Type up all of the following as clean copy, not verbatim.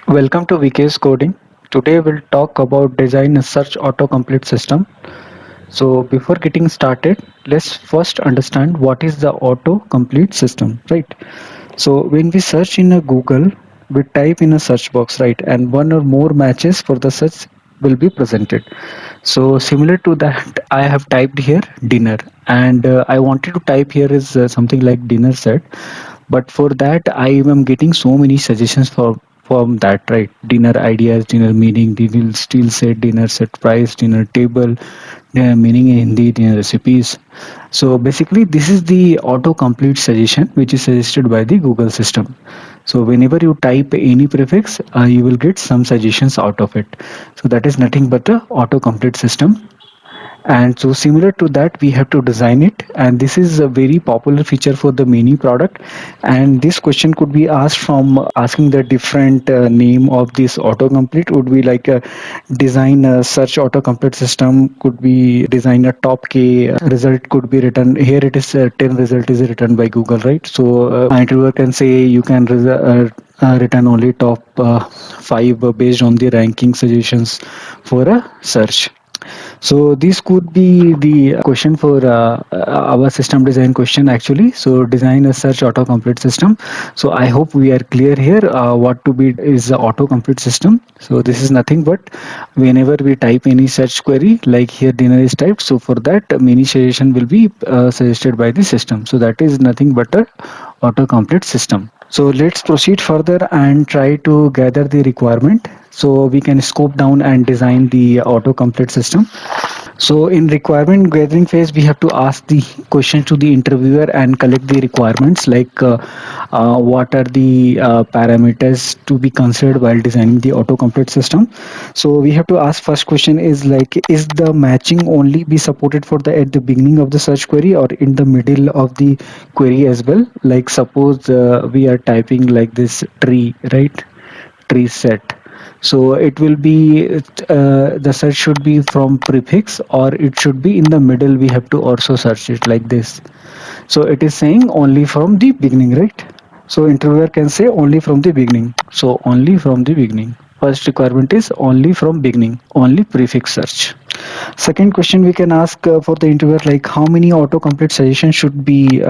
Welcome to VK's Coding. Today we'll talk about design a search autocomplete system. So before getting started, let's first understand what is the autocomplete system, right? So when we search in a Google, we type in a search box, right? And one or more matches for the search will be presented. So similar to that, I have typed here dinner, and I wanted to type here is something like dinner set, but for that I am getting so many suggestions from that, right? Dinner ideas, dinner meaning, they will still say dinner set price, dinner table, meaning in Hindi, dinner recipes. So basically, this is the autocomplete suggestion which is suggested by the Google system. So whenever you type any prefix, you will get some suggestions out of it. So that is nothing but the autocomplete system. And so similar to that, we have to design it, and this is a very popular feature for the mini product. And this question could be asked from asking the different name of this autocomplete would be like a design a search autocomplete system, could be design a top k result, could be written here it is 10 result is written by Google, right? So interviewer can say you can return only top 5 based on the ranking suggestions for a search. So this could be the question for our system design question actually. So design a search autocomplete system. So I hope we are clear here. What to be is the autocomplete system. So this is nothing but whenever we type any search query, like here dinner is typed. So for that many suggestion will be suggested by the system. So that is nothing but a autocomplete system. So let's proceed further and try to gather the requirement. So we can scope down and design the autocomplete system. So in requirement gathering phase, we have to ask the questions to the interviewer and collect the requirements like what are the parameters to be considered while designing the autocomplete system. So we have to ask first question is like, is the matching only be supported for the at the beginning of the search query or in the middle of the query as well? Like suppose we are typing like this tree, right? Tree set, so it will be the search should be from prefix or it should be in the middle, we have to also search it like this. So it is saying only from the beginning, right? So interviewer can say only from the beginning, so only from the beginning. First requirement is only from beginning, only prefix search. Second question we can ask for the interviewer, like how many autocomplete suggestions should be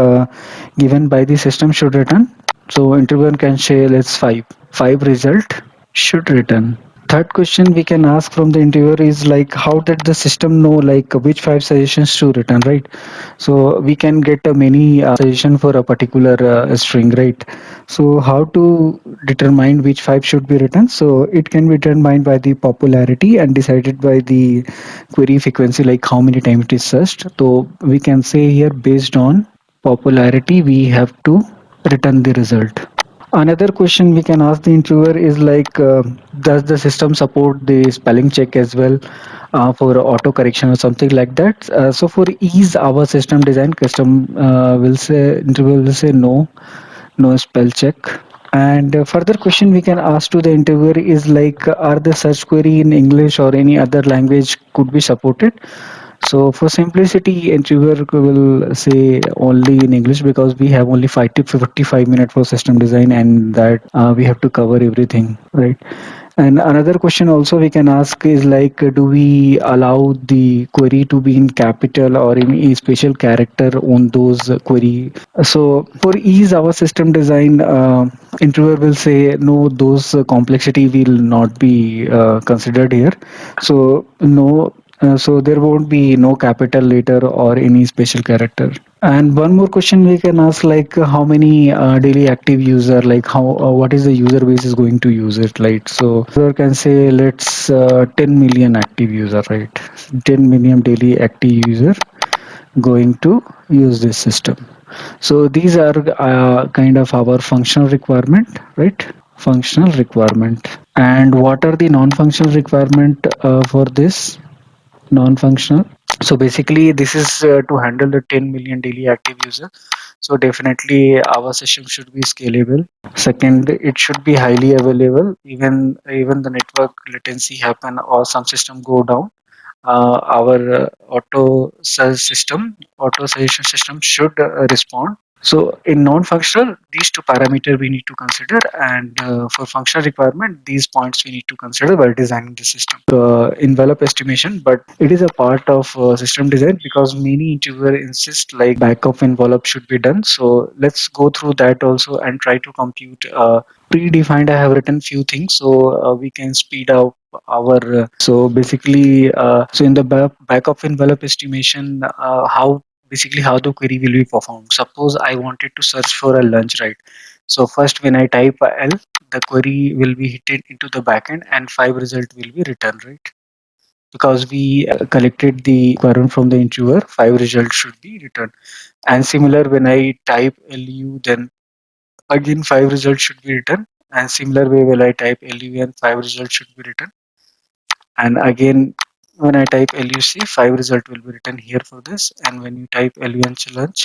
given by the system should return. So interviewer can say let's five result should return. Third question we can ask from the interviewer is like how did the system know like which five suggestions to return, right? So we can get many suggestion for a particular string, right? So how to determine which five should be written? So it can be determined by the popularity and decided by the query frequency, like how many times it is searched. So we can say here based on popularity we have to return the result. Another question we can ask the interviewer is like, does the system support the spelling check as well for auto correction or something like that? So for ease, our system design custom will say interviewer will say no, no spell check. And further question we can ask to the interviewer is like, are the search query in English or any other language could be supported? So for simplicity, interviewer will say only in English because we have only 5 to 55 minutes for system design, and that we have to cover everything, right? And another question also we can ask is like, do we allow the query to be in capital or in a special character on those query? So for ease, our system design, interviewer will say no, those complexity will not be considered here. So no, so there won't be no capital letter or any special character. And one more question we can ask, like how many daily active user, like how what is the user base is going to use it, right? So user can say let's 10 million active user, right? 10 million daily active user going to use this system. So these are kind of our functional requirement, right? Functional requirement. And what are the non-functional requirement for this non-functional? So basically, this is to handle the 10 million daily active user. So definitely, our system should be scalable. Second, it should be highly available. Even the network latency happen or some system go down. Our auto suggestion system should respond. So in non-functional, these two parameters we need to consider, and for functional requirement, these points we need to consider while designing the system. Envelope estimation, but it is a part of system design because many interviewer insist like backup envelope should be done. So let's go through that also and try to compute predefined. I have written few things so we can speed up our so basically so in the back of envelope estimation how basically how the query will be performed. Suppose I wanted to search for a lunch, right? So first when I type L, the query will be hit into the backend and 5 result will be returned, right? Because we collected the requirement from the interviewer, 5 results should be returned. And similar when I type LU, then again 5 results should be returned. And similar way when I type LU and 5 results should be returned. And again when I type LUC, 5 result will be written here for this. And when you type LUNC lunch,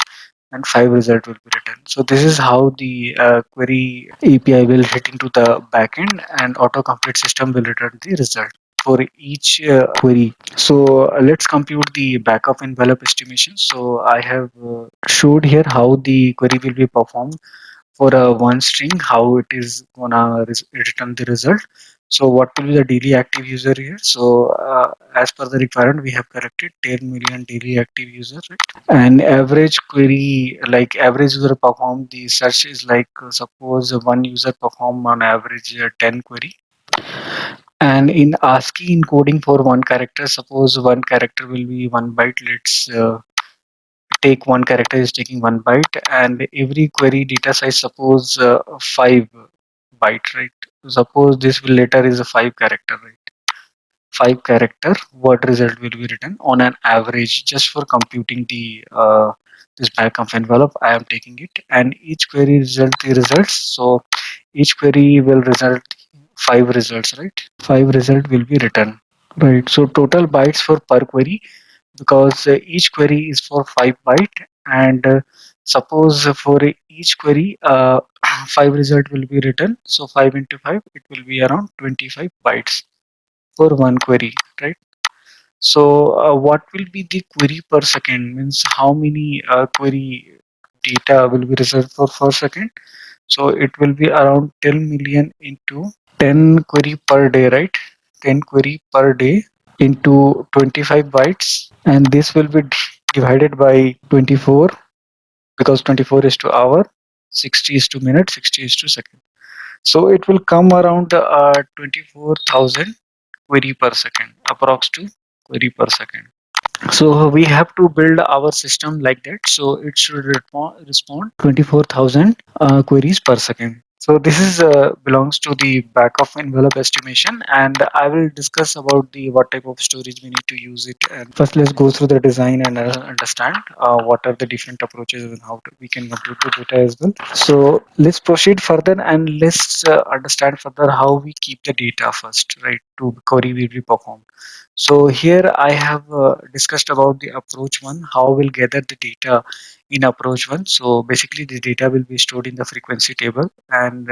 and 5 result will be written. So this is how the query API will hit into the backend, and autocomplete system will return the result for each query. So let's compute the backup envelope estimation. So I have showed here how the query will be performed for a one string, how it is gonna return the result. So what will be the daily active user here? So as per the requirement, we have collected 10 million daily active users, right? And average query, like average user perform the search is like suppose one user perform on average 10 query. And in ASCII encoding for one character, suppose one character will be 1 byte. Let's take one character is taking 1 byte, and every query data size suppose 5 byte, right? Suppose this will later is a 5 character, right? 5 character word result will be written on an average just for computing the this backup envelope. I am taking it, and each query result the results. So each query will result 5 results, right? 5 result will be written, right? So total bytes for per query, because each query is for 5 byte, and suppose for each query 5 result will be written, so 5 into 5 it will be around 25 bytes for one query, right? So what will be the query per second, means how many query data will be reserved for per second. So it will be around 10 million into 10 query per day, right? 10 query per day into 25 bytes, and this will be divided by 24, because 24 is to hour, 60 is to minute, 60 is to second. So it will come around 24,000 query per second, approx to query per second. So we have to build our system like that. So it should respond 24,000 queries per second. So this is belongs to the back of envelope estimation, and I will discuss about the what type of storage we need to use it. And first, let's go through the design and understand what are the different approaches and how we can compute the data as well. So let's proceed further and let's understand further how we keep the data first, right? To query will be performed. So here I have discussed about the approach one, how we'll gather the data in approach one. So basically the data will be stored in the frequency table, and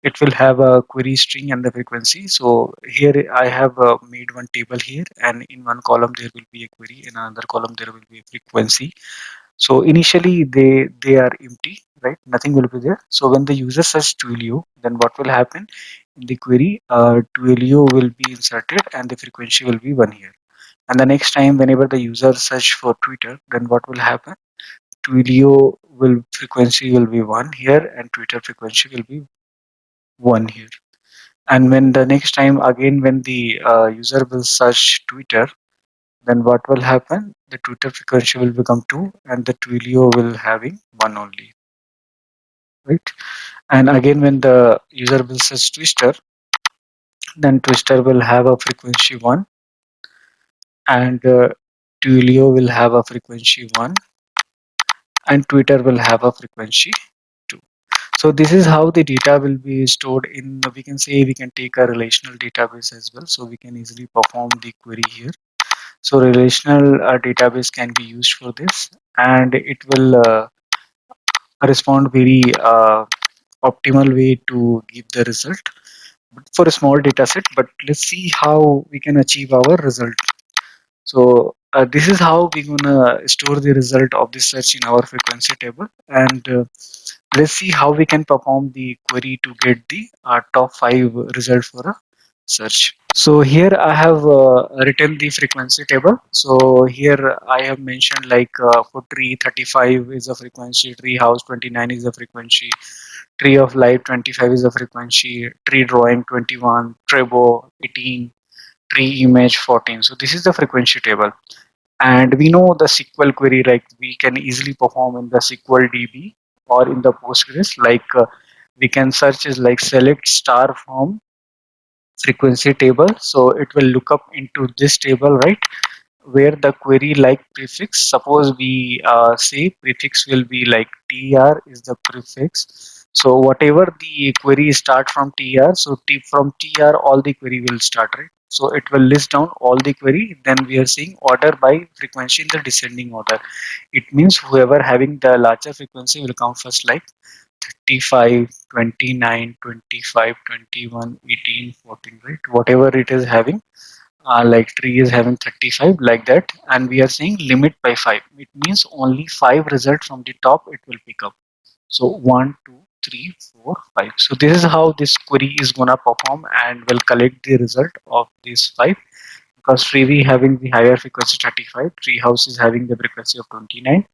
it will have a query string and the frequency. So here I have made one table here, and in one column there will be a query, in another column there will be a frequency. So initially they are empty, right? Nothing will be there. So when the user search Twilio, then what will happen in the query? Twilio will be inserted, and the frequency will be 1 here. And the next time, whenever the user search for Twitter, then what will happen? Twilio will frequency will be 1 here, and Twitter frequency will be 1 here. And when the next time again, when the user will search Twitter, then what will happen? The Twitter frequency will become 2, and the Twilio will having 1 only, right? And again, when the user will search Twister, then Twister will have a frequency 1, and Twilio will have a frequency 1, and Twitter will have a frequency 2. So this is how the data will be stored in, we can say we can take a relational database as well. So we can easily perform the query here. So relational database can be used for this, and it will respond very optimal way to give the result for a small data set. But let's see how we can achieve our result. So this is how we're gonna store the result of the search in our frequency table, and let's see how we can perform the query to get the top 5 result for a search. So here I have written the frequency table. So here I have mentioned like for tree 35 is the frequency, tree house 29 is the frequency, tree of life 25 is the frequency, tree drawing 21, trebo 18, tree image 14. So this is the frequency table, and we know the SQL query like we can easily perform in the SQL DB or in the Postgres. Like we can search is like select star from frequency table, so it will look up into this table, right, where the query like prefix, suppose we say prefix will be like tr is the prefix, so whatever the query start from tr, so from tr all the query will start, right, so it will list down all the query. Then we are seeing order by frequency in the descending order. It means whoever having the larger frequency will come first, like 35, 29, 25, 21, 18, 14, right, whatever it is having, like tree is having 35 like that, and we are saying limit by 5. It means only 5 results from the top it will pick up. So 1, 2, 3, 4, 5. So this is how this query is gonna perform and will collect the result of these 5, because tree we having the higher frequency 35, tree house is having the frequency of 29,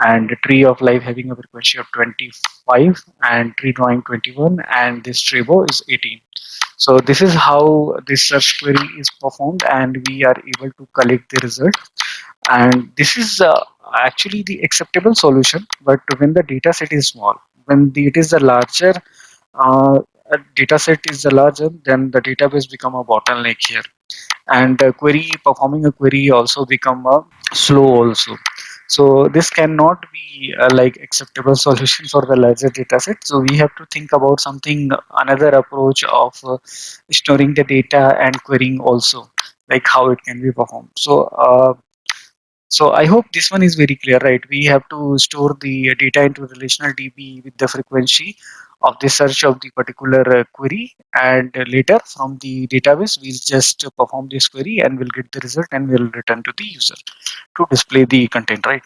and tree of life having a frequency of 25, and tree drawing 21, and this trebo is 18. So this is how this search query is performed, and we are able to collect the result. And this is actually the acceptable solution. But when the data set is small, when it is a larger data set is the larger, then the database become a bottleneck here, and query performing a query also become slow also. So this cannot be like acceptable solution for the larger data set. So we have to think about something, another approach of storing the data and querying also, like how it can be performed. So I hope this one is very clear, right? We have to store the data into relational DB with the frequency of the search of the particular query, and later from the database we'll just perform this query and we'll get the result and we'll return to the user to display the content, right?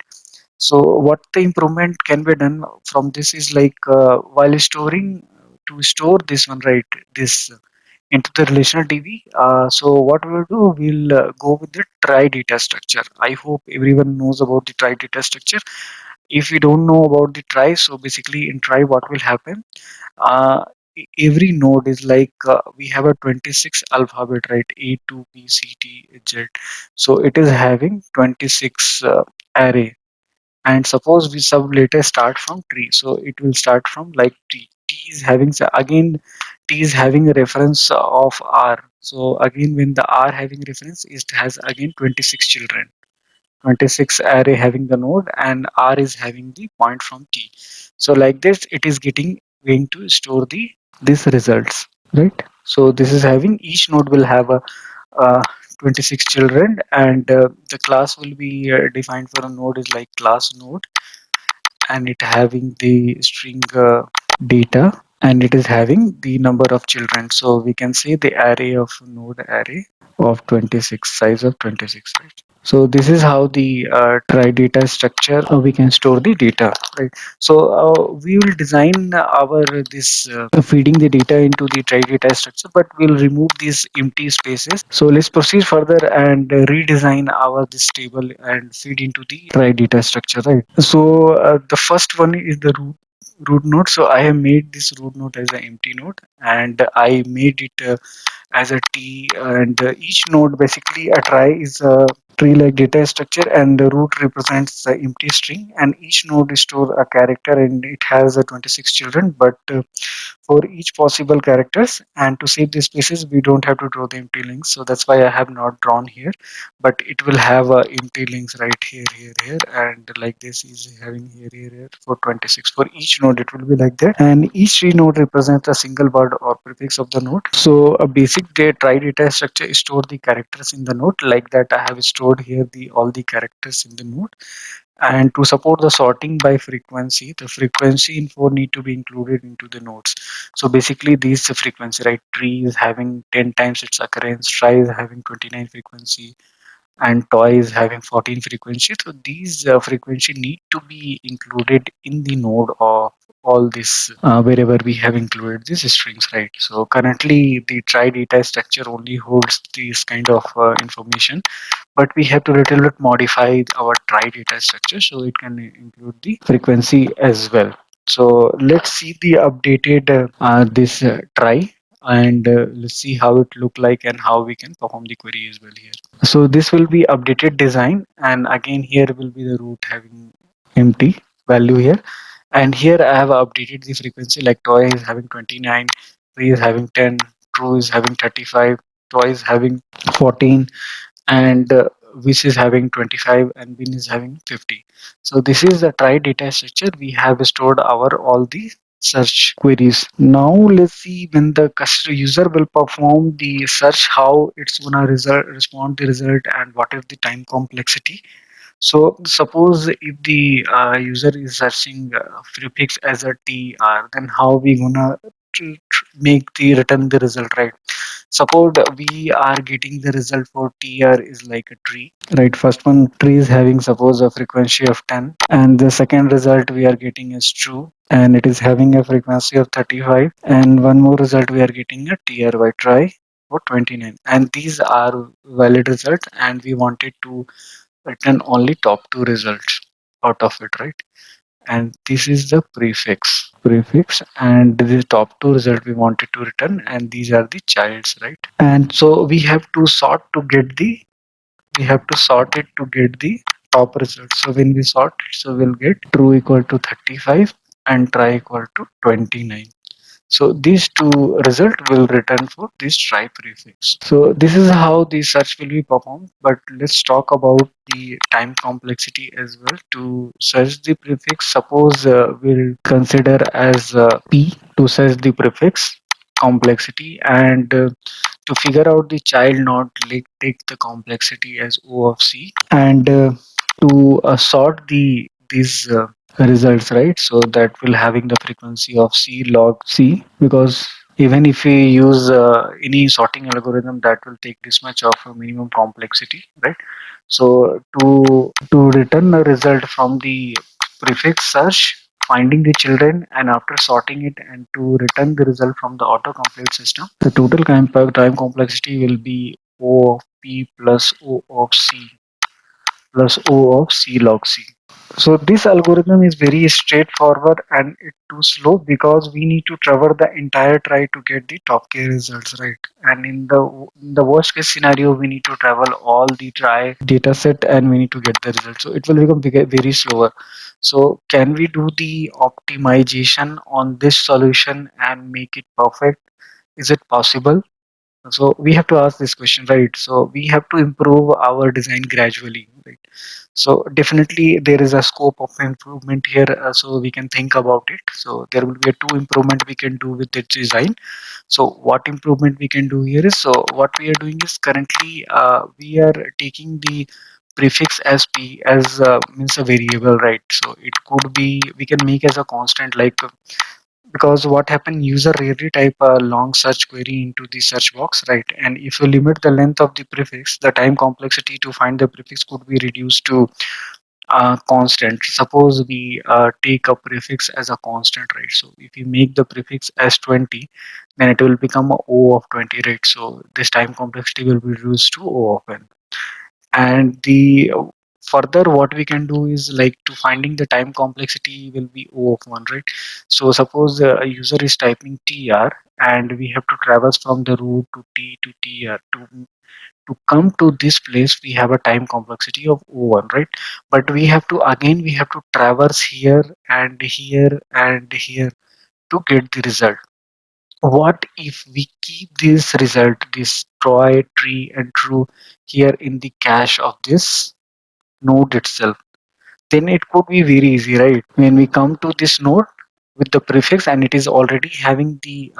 So what the improvement can be done from this is like while storing, to store this one, right? This into the relational DB. So what we will do, we'll go with the trie data structure. I hope everyone knows about the trie data structure. If you don't know about the trie, so basically in trie what will happen? Uh, every node is like we have a 26 alphabet, right? A to B C D Z. So it is having 26 array, and suppose we sub later start from tree, so it will start from like t is having again, t is having a reference of r, so again when the r having reference, it has again 26 children, 26 array having the node, and r is having the point from t. So like this it is getting going to store the these results, right? So this is having, each node will have a uh, 26 children, and the class will be defined for a node is like class node, and it having the string data, and it is having the number of children, so we can say the array of node array of 26, size of 26, right? So this is how the trie data structure we can store the data, right? So we will design our this feeding the data into the trie data structure, but we'll remove these empty spaces. So let's proceed further and redesign our this table and feed into the trie data structure, right? So the first one is the root node. So I have made this root node as an empty node, and I made it as a T, and each node basically a trie is a tree like data structure, and the root represents the empty string, and each node store a character, and it has 26 children, but for each possible characters, and to save the spaces we don't have to draw the empty links, so that's why I have not drawn here, but it will have empty links right here, here, and like this is having here, here for 26. For each node it will be like that, and each tree node represents a single word or prefix of the node. So a basic trie data structure store the characters in the node, like that I have stored here the all the characters in the node. And to support the sorting by frequency, the frequency info need to be included into the nodes. So basically these the frequency, right? Tree is having 10 times its occurrence, trie is having 29 frequency, and toy is having 14 frequency. So these frequency need to be included in the node of all this wherever we have included these strings, right? So currently the try data structure only holds this kind of information, but we have to little bit modify our try data structure so it can include the frequency as well. So let's see the updated this try, and let's see how it look like and how we can perform the query as well here. So this will be updated design, and again here will be the root having empty value here, and here I have updated the frequency, like toy is having 29, tree is having 10, true is having 35, toy is having 14, and which is having 25, and bin is having 50. So this is the try data structure. We have stored our all the search queries. Now let's see when the customer user will perform the search, how it's gonna respond the result, and what is the time complexity. So suppose if the user is searching prefix as a tr, then how we gonna make the return the result, right? Suppose we are getting the result for tr is like a tree, right? First one, tree is having suppose a frequency of 10, and the second result we are getting is true, and it is having a frequency of 35, and one more result we are getting a tr by try for 29, and these are valid results, and we wanted to return only top two results out of it, right? And this is the prefix, and the top two result we wanted to return, and these are the childs, right? And so we have to sort it to get the top result. So when we sort it, so we'll get true equal to 35 and try equal to 29. So these two result will return for this try prefix. So this is how the search will be performed. But let's talk about the time complexity as well. To search the prefix, suppose we'll consider as p to search the prefix complexity, and to figure out the child node, like take the complexity as O of C, and to sort the these results, right? So that will having the frequency of C log C, because even if we use any sorting algorithm, that will take this much of a minimum complexity, right? So to return a result from the prefix search, finding the children, and after sorting it, and to return the result from the autocomplete system, the total time complexity will be O of P plus O of C plus O of C log C. So this algorithm is very straightforward, and it's too slow because we need to traverse the entire try to get the top k results, right? And in the worst case scenario, we need to travel all the try data set, and we need to get the result. So it will become very slower. So can we do the optimization on this solution and make it perfect? Is it possible? So we have to ask this question, right? So we have to improve our design gradually, right? So definitely there is a scope of improvement here, so we can think about it. So there will be a two improvement we can do with the design. So what improvement we can do here is, so what we are doing is currently we are taking the prefix as p as means a variable, right? So it could be, we can make as a constant, like because what happen, user rarely type a long search query into the search box, right? And if you limit the length of the prefix, the time complexity to find the prefix could be reduced to constant. Suppose we take a prefix as a constant, right? So if we make the prefix as 20, then it will become a O of 20, right? So this time complexity will be reduced to O of n. And the further what we can do is, like, to finding the time complexity will be O of 1, right? So suppose a user is typing tr, and we have to traverse from the root to t to tr to come to this place, we have a time complexity of O1, right? But we have to, again we have to traverse here and here and here to get the result. What if we keep this result, this try, tree, and true, here in the cache of this node itself? Then it could be very easy, right? When we come to this node with the prefix, and it is already having the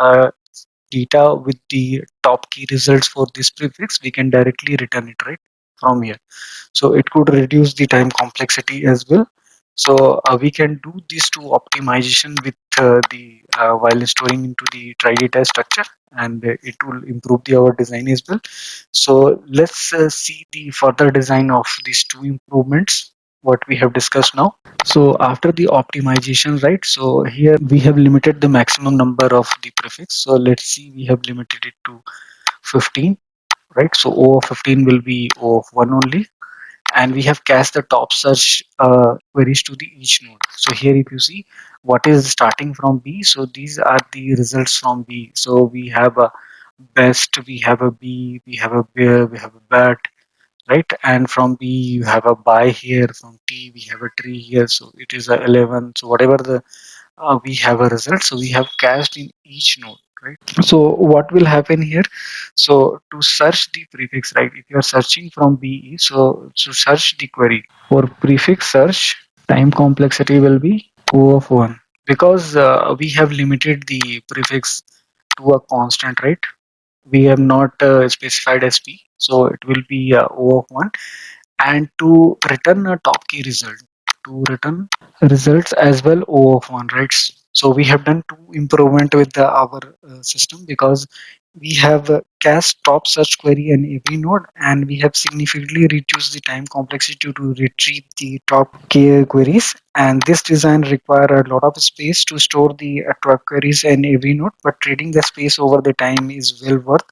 data with the top key results for this prefix, we can directly return it, right, from here. So it could reduce the time complexity as well. So we can do these two optimization with the while storing into the TRIE data structure, and it will improve our design as well. So let's see the further design of these two improvements what we have discussed now. So after the optimization, right? So here we have limited the maximum number of the prefix. So let's see, we have limited it to 15, right? So O of 15 will be O of 1 only, and we have cached the top search queries to the each node. So here if you see what is starting from B, so these are the results from B. So we have a best, we have a B, we have a bear, we have a bat, right? And from B you have a buy here, from T we have a tree here, so it is a 11. So whatever the we have a result, so we have cached in each node, right? So what will happen here, so to search the prefix, right, if you are searching from BE, so to search the query for prefix search, time complexity will be O of 1, because we have limited the prefix to a constant, right? We have not specified SP, so it will be O of 1. And to return a top key result, to return results as well O of 1, right? So we have done two improvement with our system, because we have cached top search query in every node, and we have significantly reduced the time complexity to retrieve the top key queries. And this design require a lot of space to store the top queries in every node, but trading the space over the time is well worth,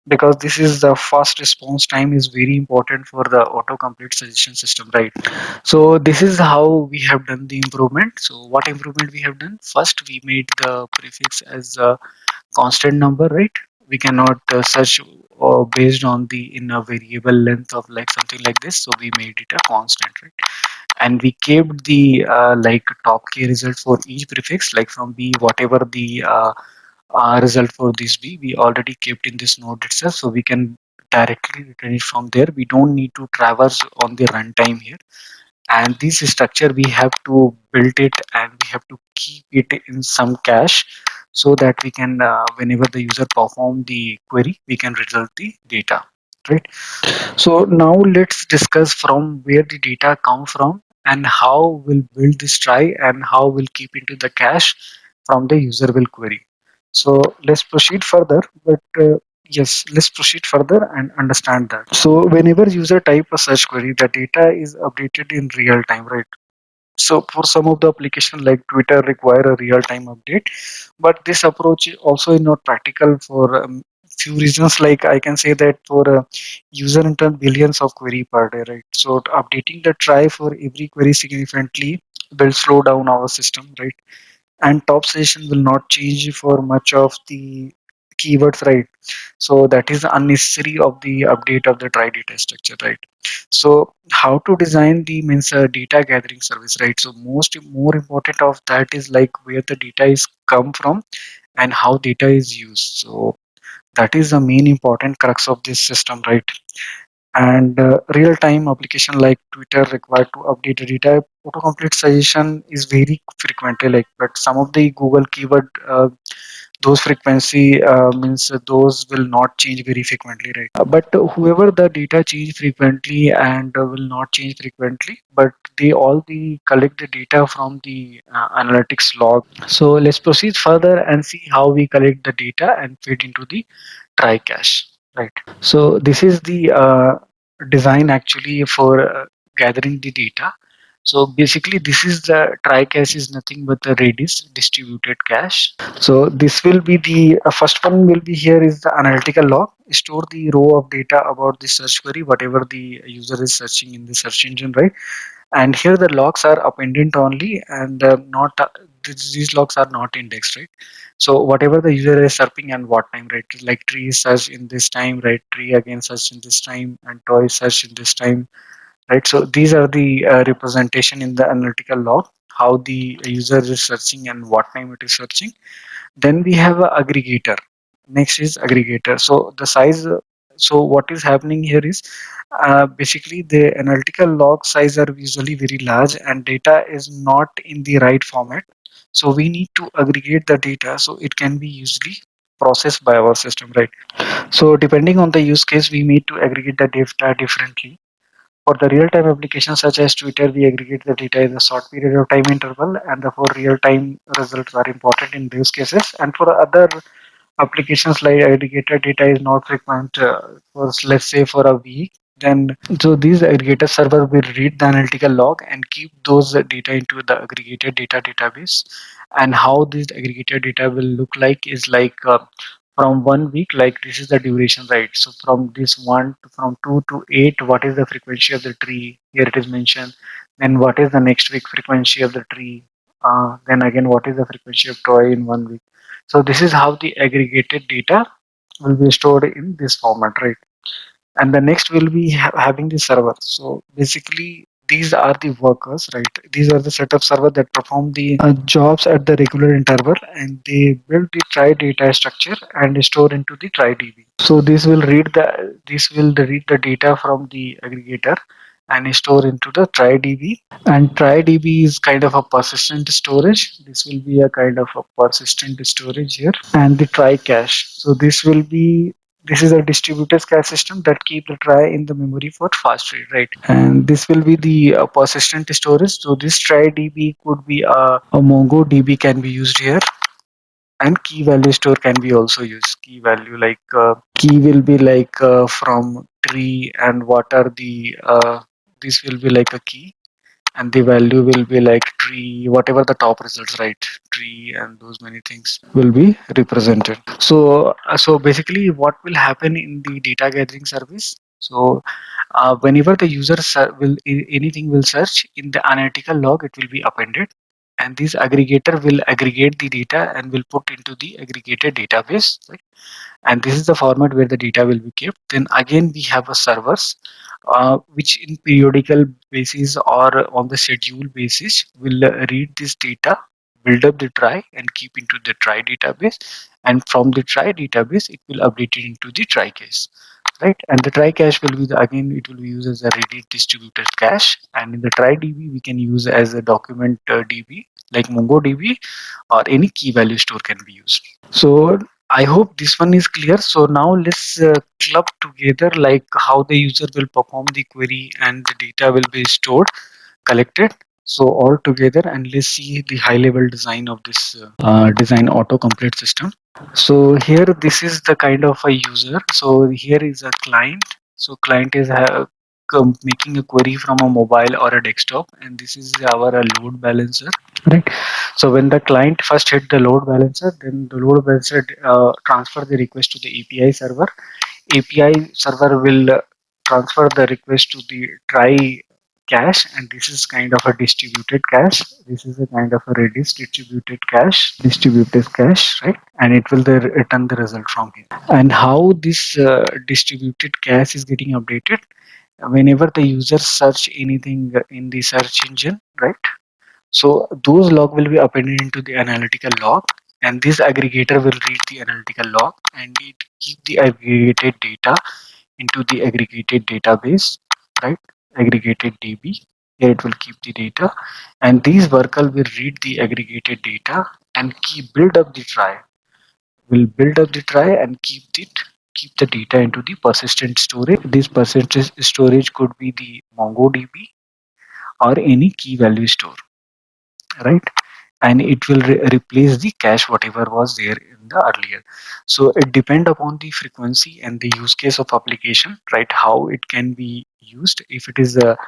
because this is the fast response time is very important for the autocomplete suggestion system, right? So this is how we have done the improvement. So what improvement we have done, first we made the prefix as a constant number, right? We cannot search based on the in a variable length of like something like this, so we made it a constant, right? And we kept the like top key result for each prefix, like from B whatever the result for this B we already kept in this node itself, so we can directly return it from there. We don't need to traverse on the runtime here. And this structure we have to build it, and we have to keep it in some cache, so that we can whenever the user perform the query, we can result the data, right? So now let's discuss from where the data come from, and how we'll build this try, and how we'll keep into the cache from the user will query. So let's proceed further, but yes, let's proceed further and understand that. So whenever user type a search query, the data is updated in real time, right? So for some of the application like Twitter require a real time update, but this approach also is not practical for few reasons. Like I can say that for user enter billions of query per day, right? So updating the try for every query significantly will slow down our system, right? And top session will not change for much of the keywords, right? So that is unnecessary of the update of the try data structure, right? So how to design the means data gathering service, right? So most more important of that is like where the data is come from and how data is used. So that is the main important crux of this system, right? And real-time application like Twitter required to update the data. Autocomplete suggestion is very frequently like, but some of the Google keyword those frequency means those will not change very frequently, right? But whoever the data change frequently and will not change frequently, but they all the collect the data from the analytics log. So let's proceed further and see how we collect the data and feed into the try cache, right? So this is the design actually for gathering the data. So basically this is the try cache is nothing but the redis distributed cache. So this will be the first one will be here is the analytical log, store the row of data about the search query whatever the user is searching in the search engine, right? And here the logs are appended only, and not these logs are not indexed, right? So whatever the user is searching and what time, right? Like tree is search in this time, right? Tree again search in this time, and toy search in this time, right? So these are the representation in the analytical log, how the user is searching and what time it is searching. Then we have a aggregator. Next is aggregator. So the size, so what is happening here is basically the analytical log size are usually very large and data is not in the right format. So we need to aggregate the data so it can be easily processed by our system, right? So depending on the use case, we need to aggregate the data differently. for the real-time applications such as Twitter, we aggregate the data in a short period of time interval, and the for real-time results are important in those cases. And for other applications like aggregated data is not frequent for let's say for a week, then so these aggregator server will read the analytical log and keep those data into the aggregated data database. And how this aggregated data will look like is like from 1 week, like this is the duration, right? So from this one from 2 to 8, what is the frequency of the tree? Here it is mentioned. Then what is the next week frequency of the tree? Then again, what is the frequency of toy in 1 week? So this is how the aggregated data will be stored in this format, right? And the next will be having the server. So basically, these are the workers, right? These are the set of server that perform the jobs at the regular interval, and they build the trie data structure and store into the trie DB. So this will read the data from the aggregator and store into the trie DB. And trie DB is kind of a persistent storage. This will be a kind of a persistent storage here. And the trie cache. So this is a distributed cache system that keep the trie in the memory for fast read, right? And this will be the persistent storage. So this trie DB could be a MongoDB can be used here, and key value store can be also used. Key value like key will be like from tree, and what are the this will be like a key, and the value will be like tree, whatever the top results, right? Tree and those many things will be represented. So basically what will happen in the data gathering service, so whenever the user anything will search in the analytical log, it will be appended, and this aggregator will aggregate the data and will put into the aggregated database, right? And this is the format where the data will be kept. Then again we have a servers which in periodical basis or on the schedule basis will read this data, build up the trie and keep into the trie database, and from the trie database it will update it into the trie cache, right? And the trie cache will be again it will be used as a ready distributed cache, and in the trie DB we can use as a document DB like MongoDB, or any key value store can be used. So I hope this one is clear. So now let's club together like how the user will perform the query and the data will be stored, collected. So all together, and let's see the high level design of this design autocomplete system. So here this is the kind of a user. So here is a client. So client is making a query from a mobile or a desktop, and this is our load balancer, right? So when the client first hit the load balancer, then the load balancer transfer the request to the API server. API server will transfer the request to the trie cache, and this is kind of a distributed cache. This is a kind of a redis distributed cache, right? And it will return the result from here. And how this distributed cache is getting updated, whenever the user search anything in the search engine, right? So those log will be appended into the analytical log, and this aggregator will read the analytical log and it keep the aggregated data into the aggregated database, right? Aggregated DB. Here it will keep the data, and these worker will read the aggregated data and build up the trie. Will build up the trie and keep the data into the persistent storage. This persistent storage could be the MongoDB or any key value store, right? And it will replace the cache whatever was there in the earlier. So it depend upon the frequency and the use case of application, right? How it can be used. If it is a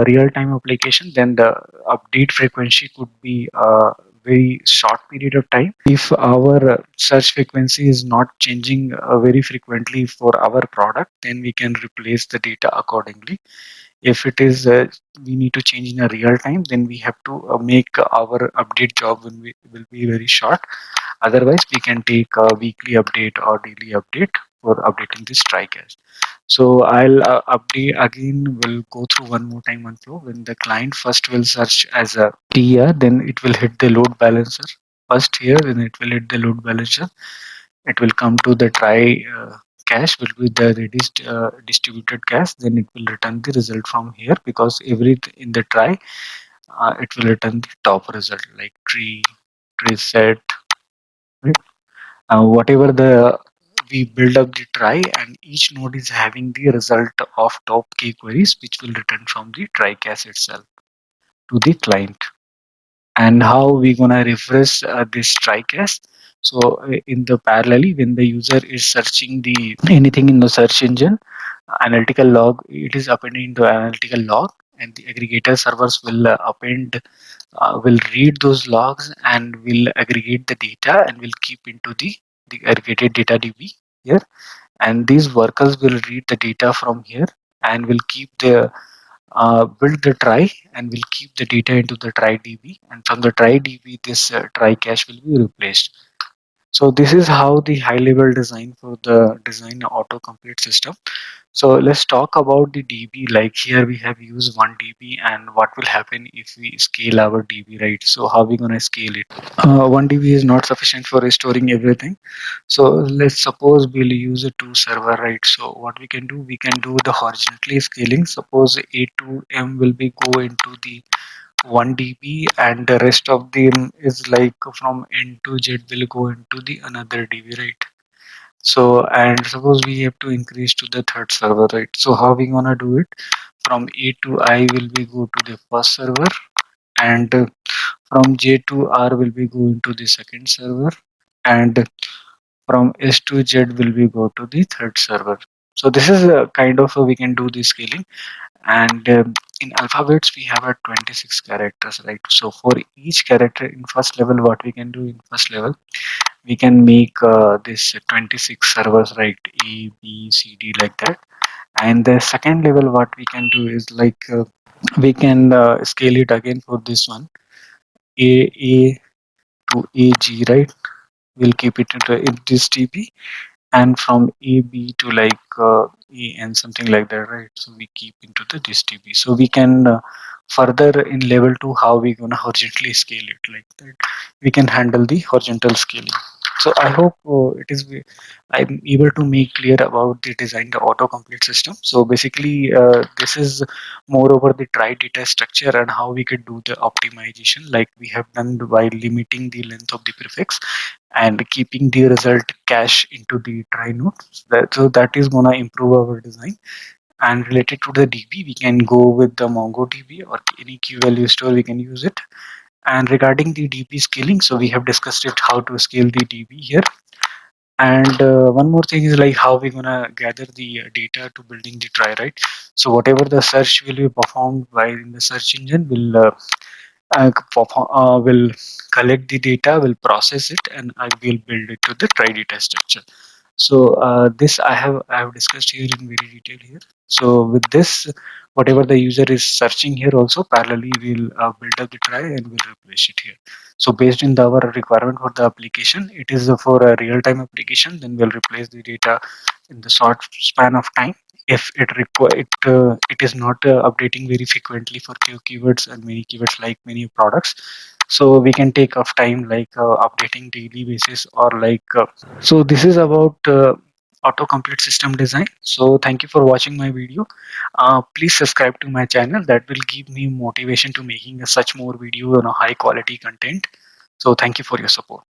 real-time application, then the update frequency could be a very short period of time. If our search frequency is not changing very frequently for our product, then we can replace the data accordingly. If it is we need to change in a real time, then we have to make our update job will be very short. Otherwise we can take a weekly update or daily update for updating this trie cache. So I'll update again. We'll go through one more time on flow. When the client first will search as a TR, then it will hit the load balancer first here. Then it will hit the load balancer. It will come to the trie cache, will be the redis distributed cache. Then it will return the result from here, because every in the trie it will return the top result like tree set, right? Whatever we build up the try, and each node is having the result of top k queries, which will return from the try cache itself to the client. And how we gonna refresh this try cache? So in the parallelly, when the user is searching the anything in the search engine, analytical log, it is appending the analytical log, and the aggregator servers will append, will read those logs and will aggregate the data and will keep into the aggregated data db here. And these workers will read the data from here and will keep the build the try and will keep the data into the try db, and from the try db this try cache will be replaced. So this is how the high level design for the design autocomplete system. So let's talk about the DB. Like here we have used 1 DB, and what will happen if we scale our DB, right? So how we gonna scale it? 1 DB is not sufficient for storing everything. So let's suppose we'll use a 2 server, right? So what we can do, we can do the horizontally scaling. Suppose A to M will be go into the 1 dB, and the rest of them is like from N to Z will go into the another DB, right? So and suppose we have to increase to the third server, right? So how we gonna do it? From A to I will be go to the first server, and from J to R will be go into the second server, and from S to Z will be go to the third server. So this is a kind of we can do the scaling. And in alphabets we have a 26 characters, right? So for each character in first level, what we can do in first level, we can make this 26 servers, right? A B C D like that. And the second level what we can do is like we can scale it again for this one, A to AG, right? We'll keep it into in this db, and from AB to like EN, something like that, right? So we keep into the this DB. So we can further in level 2 how we gonna horizontally scale it like that. We can handle the horizontal scaling. So I hope I'm able to make clear about the design the autocomplete system. So basically this is more over the try data structure and how we could do the optimization like we have done by limiting the length of the prefix and keeping the result cache into the try node. So that is gonna improve our design. And related to the DB, we can go with the MongoDB or any key value store. We can use it. And regarding the DB scaling, so we have discussed it how to scale the DB here. And one more thing is like how we're gonna gather the data to building the try, right? So whatever the search will be performed by in the search engine will collect the data, will process it, and I will build it to the try data structure. So this I have discussed here in very detail here. So with this, whatever the user is searching here also parallelly will build up the try and will replace it here. So based in our requirement for the application, it is for a real-time application. Then we'll replace the data in the short span of time. If it is not updating very frequently for keywords and many keywords like many products, so we can take off time like updating daily basis or like so this is about autocomplete system design. So thank you for watching my video. Please subscribe to my channel. That will give me motivation to making such more video on a high quality content. So thank you for your support.